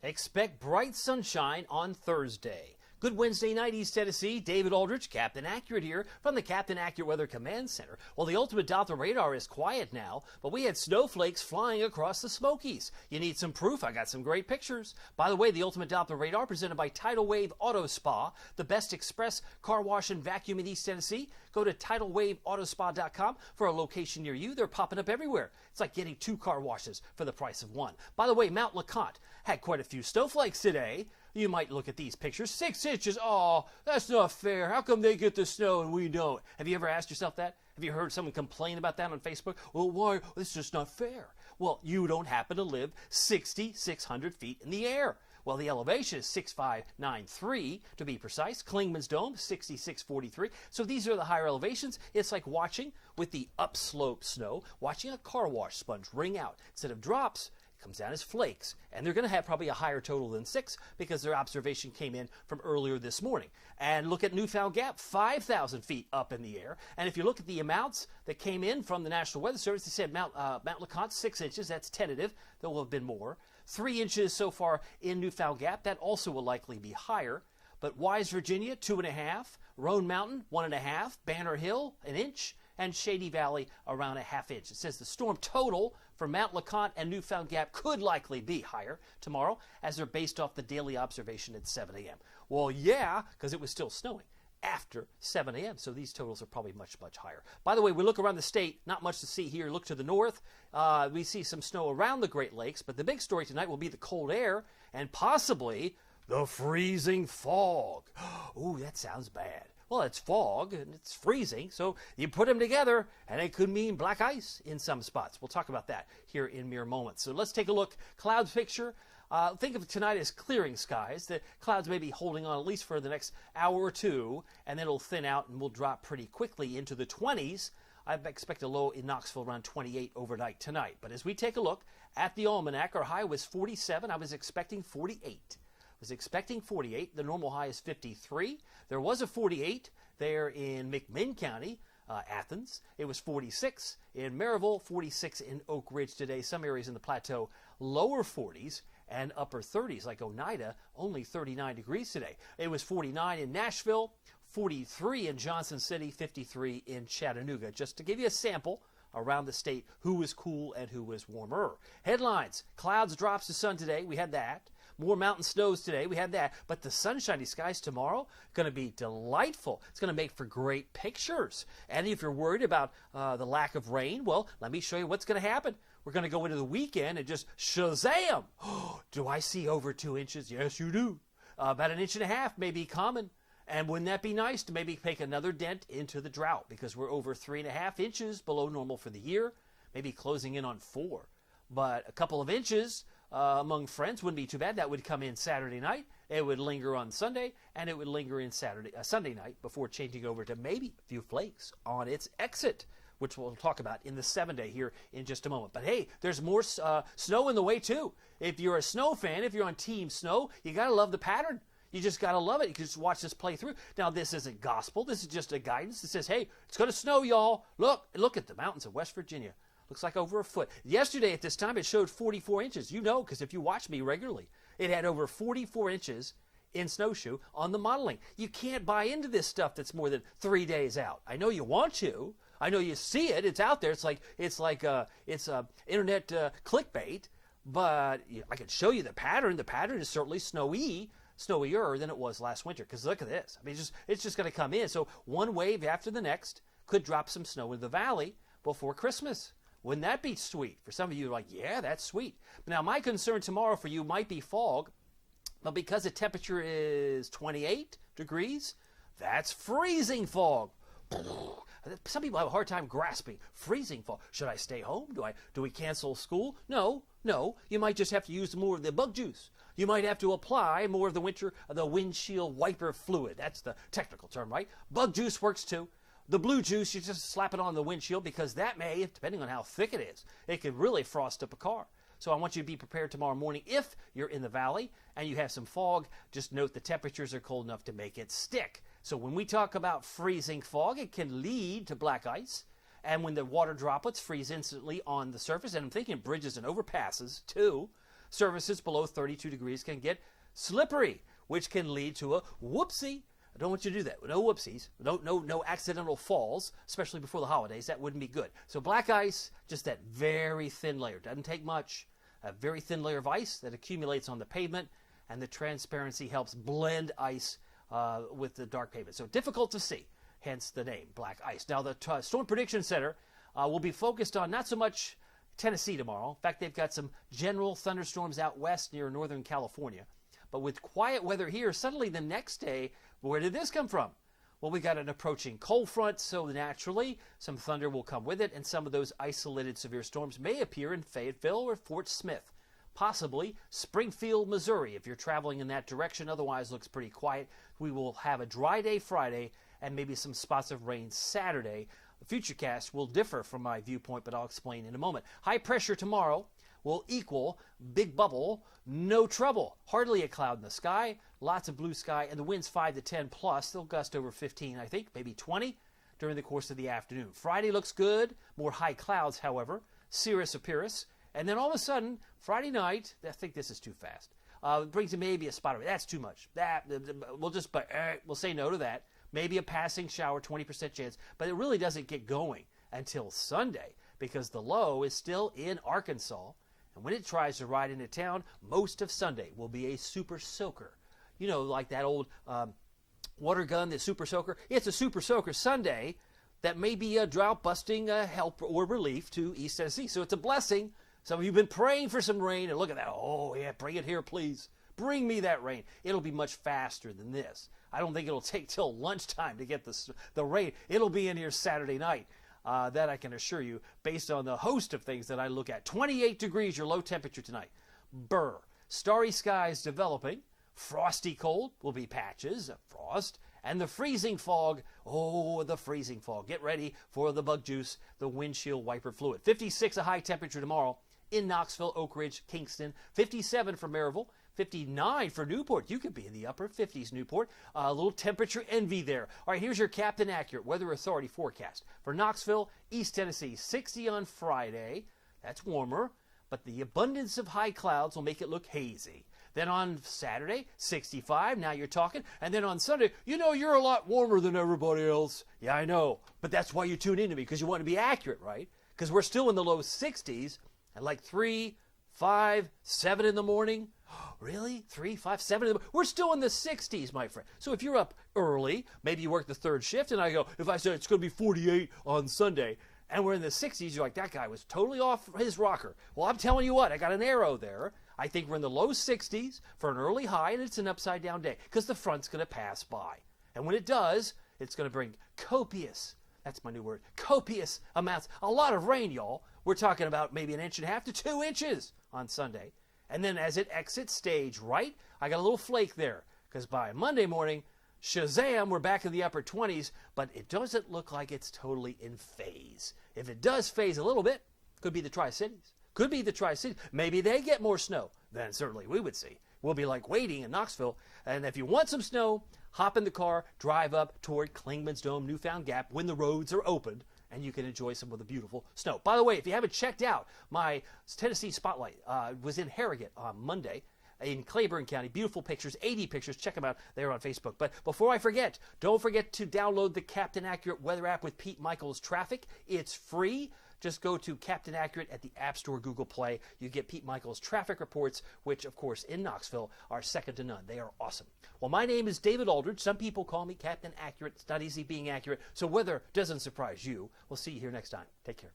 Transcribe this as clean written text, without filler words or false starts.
Expect bright sunshine on Thursday. Good Wednesday night, East Tennessee. David Aldrich, Captain Accurate here from the Captain Accurate Weather Command Center. Well, the ultimate Doppler radar is quiet now, but we had snowflakes flying across the Smokies. You need some proof? I got some great pictures. By the way, the ultimate Doppler radar presented by Tidal Wave Auto Spa, the best express car wash and vacuum in East Tennessee. Go to TidalWaveAutoSpa.com for a location near you. They're popping up everywhere. It's like getting 2 car washes for the price of 1. By the way, Mount LeConte had quite a few snowflakes today. You might look at these pictures. 6 inches. Oh, that's not fair. How come they get the snow and we don't? Have you ever asked yourself that? Have you heard someone complain about that on Facebook? Well, why? This is just not fair. Well, you don't happen to live 6,600 feet in the air. Well, the elevation is 6,593 to be precise. Klingman's Dome, 6,643. So these are the higher elevations. It's like watching, with the upslope snow, watching a car wash sponge wring out. Instead of drops, comes down as flakes, and they're going to have probably a higher total than 6 because their observation came in from earlier this morning. And look at Newfound Gap, 5,000 feet up in the air. And if you look at the amounts that came in from the National Weather Service, they said Mount LeConte, 6 inches. That's tentative. There will have been more. 3 inches so far in Newfound Gap. That also will likely be higher. But Wise, Virginia, 2.5. Roan Mountain, 1.5. Banner Hill, 1 inch. And Shady Valley, around 1/2 inch. It says the storm total for Mount LeConte and Newfound Gap could likely be higher tomorrow, as they're based off the daily observation at 7 a.m. Well, yeah, because it was still snowing after 7 a.m., so these totals are probably much, much higher. By the way, we look around the state, not much to see here. Look to the north. We see some snow around the Great Lakes, but the big story tonight will be the cold air and possibly the freezing fog. Ooh, that sounds bad. Well, it's fog and it's freezing, so you put them together and it could mean black ice in some spots. We'll talk about that here in mere moments. So let's take a look. Clouds picture. Think of tonight as clearing skies. The clouds may be holding on at least for the next hour or two, and then it'll thin out and will drop pretty quickly into the 20s. I expect a low in Knoxville around 28 overnight tonight. But as we take a look at the almanac, our high was 47. I was expecting 48. Was expecting 48. The normal high is 53. There was a 48 there in McMinn County, Athens. It was 46 in Maryville, 46 in Oak Ridge today. Some areas in the plateau, lower 40s and upper 30s, like Oneida, only 39 degrees today. It was 49 in Nashville, 43 in Johnson City, 53 in Chattanooga, just to give you a sample around the state who was cool and who was warmer. Headlines: clouds drops to sun today. We had that. More mountain snows today. We had that. But the sunshiny skies tomorrow, going to be delightful. It's going to make for great pictures. And if you're worried about the lack of rain, well, let me show you what's going to happen. We're going to go into the weekend and just shazam! Do I see over 2 inches? Yes, you do. About 1.5 inches may be common. And wouldn't that be nice to maybe take another dent into the drought, because we're over 3.5 inches below normal for the year, maybe closing in on 4. But a couple of inches among friends wouldn't be too bad. That would come in Saturday night. It would linger on Sunday, and it would linger in Sunday night before changing over to maybe a few flakes on its exit, which we'll talk about in the 7-day here in just a moment. But hey, there's more snow in the way too. If you're a snow fan, if you're on Team Snow, you got to love the pattern. You just got to love it. You can just watch this play through. Now, this isn't gospel. This is just a guidance that says, hey, it's going to snow, y'all. Look at the mountains of West Virginia. Looks like over a foot. Yesterday at this time, it showed 44 inches. You know, because if you watch me regularly, it had over 44 inches in snowshoe on the modeling. You can't buy into this stuff that's more than 3 days out. I know you want to. I know you see it. It's out there. It's like internet clickbait. But I can show you the pattern. The pattern is certainly snowier than it was last winter. Because look at this. I mean, it's just going to come in. So one wave after the next could drop some snow in the valley before Christmas. Wouldn't that be sweet? For some of you, like, yeah, that's sweet. Now, my concern tomorrow for you might be fog, but because the temperature is 28 degrees, that's freezing fog. Some people have a hard time grasping freezing fog. Should I stay home? Do we cancel school? No. You might just have to use more of the bug juice. You might have to apply more of the windshield wiper fluid. That's the technical term, right? Bug juice works too. The blue juice, you just slap it on the windshield, because that may, depending on how thick it is, it could really frost up a car. So I want you to be prepared tomorrow morning. If you're in the valley and you have some fog, just note the temperatures are cold enough to make it stick. So when we talk about freezing fog, it can lead to black ice. And when the water droplets freeze instantly on the surface, and I'm thinking bridges and overpasses too, Surfaces below 32 degrees can get slippery, which can lead to a whoopsie. I don't want you to do that. No whoopsies. No accidental falls, especially before the holidays. That wouldn't be good. So black ice, just that very thin layer. Doesn't take much. A very thin layer of ice that accumulates on the pavement, and the transparency helps blend ice with the dark pavement. So difficult to see, hence the name, black ice. Now the Storm Prediction Center will be focused on not so much Tennessee tomorrow. In fact, they've got some general thunderstorms out west near Northern California. But with quiet weather here, suddenly the next day, where did this come from? Well, we got an approaching cold front, so naturally some thunder will come with it, and some of those isolated severe storms may appear in Fayetteville or Fort Smith. Possibly Springfield, Missouri, if you're traveling in that direction. Otherwise, looks pretty quiet. We will have a dry day Friday and maybe some spots of rain Saturday. The futurecast will differ from my viewpoint, but I'll explain in a moment. High pressure tomorrow will equal big bubble, no trouble. Hardly a cloud in the sky, lots of blue sky, and the winds 5 to 10 plus. They'll gust over 15, I think, maybe 20 during the course of the afternoon. Friday looks good. More high clouds, however. Cirrus appearance. And then all of a sudden, Friday night, I think this is too fast. Brings in maybe a spot of rain. That's too much. We'll say no to that. Maybe a passing shower, 20% chance. But it really doesn't get going until Sunday because the low is still in Arkansas. And when it tries to ride into town, most of Sunday will be a super soaker. You know, like that old water gun, the super soaker. It's a super soaker Sunday that may be a drought-busting help or relief to East Tennessee. So it's a blessing. Some of you have been praying for some rain, and look at that. Oh, yeah, bring it here, please. Bring me that rain. It'll be much faster than this. I don't think it'll take till lunchtime to get the rain. It'll be in here Saturday night. That I can assure you, based on the host of things that I look at. 28 degrees, your low temperature tonight. Burr. Starry skies developing. Frosty cold will be patches of frost. And the freezing fog, oh, the freezing fog. Get ready for the bug juice, the windshield wiper fluid. 56 a high temperature tomorrow in Knoxville, Oak Ridge, Kingston. 57 for Maryville. 59 for Newport. You could be in the upper 50s, Newport. A little temperature envy there. All right, here's your Captain Accurate Weather Authority forecast. For Knoxville, East Tennessee, 60 on Friday. That's warmer, but the abundance of high clouds will make it look hazy. Then on Saturday, 65. Now you're talking. And then on Sunday, you know you're a lot warmer than everybody else. Yeah, I know. But that's why you tune into me, because you want to be accurate, right? Because we're still in the low 60s at like 3, 5, 7 in the morning. Really? 3, 5, 7 in the morning? We're still in the 60s, my friend. So if you're up early, maybe you work the third shift, and I go, if I said it's going to be 48 on Sunday, and we're in the 60s, you're like, that guy was totally off his rocker. Well, I'm telling you what, I got an arrow there. I think we're in the low 60s for an early high, and it's an upside-down day because the front's going to pass by. And when it does, it's going to bring copious, that's my new word, copious amounts, a lot of rain, y'all. We're talking about maybe 1.5 to 2 inches on Sunday. And then as it exits stage right, I got a little flake there because by Monday morning, shazam, we're back in the upper 20s, but it doesn't look like it's totally in phase. If it does phase a little bit, could be the Tri-Cities. Could be the Tri-Cities. Maybe they get more snow. Then certainly we would see. We'll be like waiting in Knoxville. And if you want some snow, hop in the car, drive up toward Klingman's Dome, Newfound Gap, when the roads are opened, and you can enjoy some of the beautiful snow. By the way, if you haven't checked out my Tennessee Spotlight, was in Harrogate on Monday in Claiborne County. Beautiful pictures, 80 pictures. Check them out. They're on Facebook. But before I forget, don't forget to download the Captain Accurate weather app with Pete Michaels Traffic. It's free. Just go to Captain Accurate at the App Store, Google Play. You get Pete Michaels' traffic reports, which, of course, in Knoxville are second to none. They are awesome. Well, my name is David Aldridge. Some people call me Captain Accurate. It's not easy being accurate, so weather doesn't surprise you. We'll see you here next time. Take care.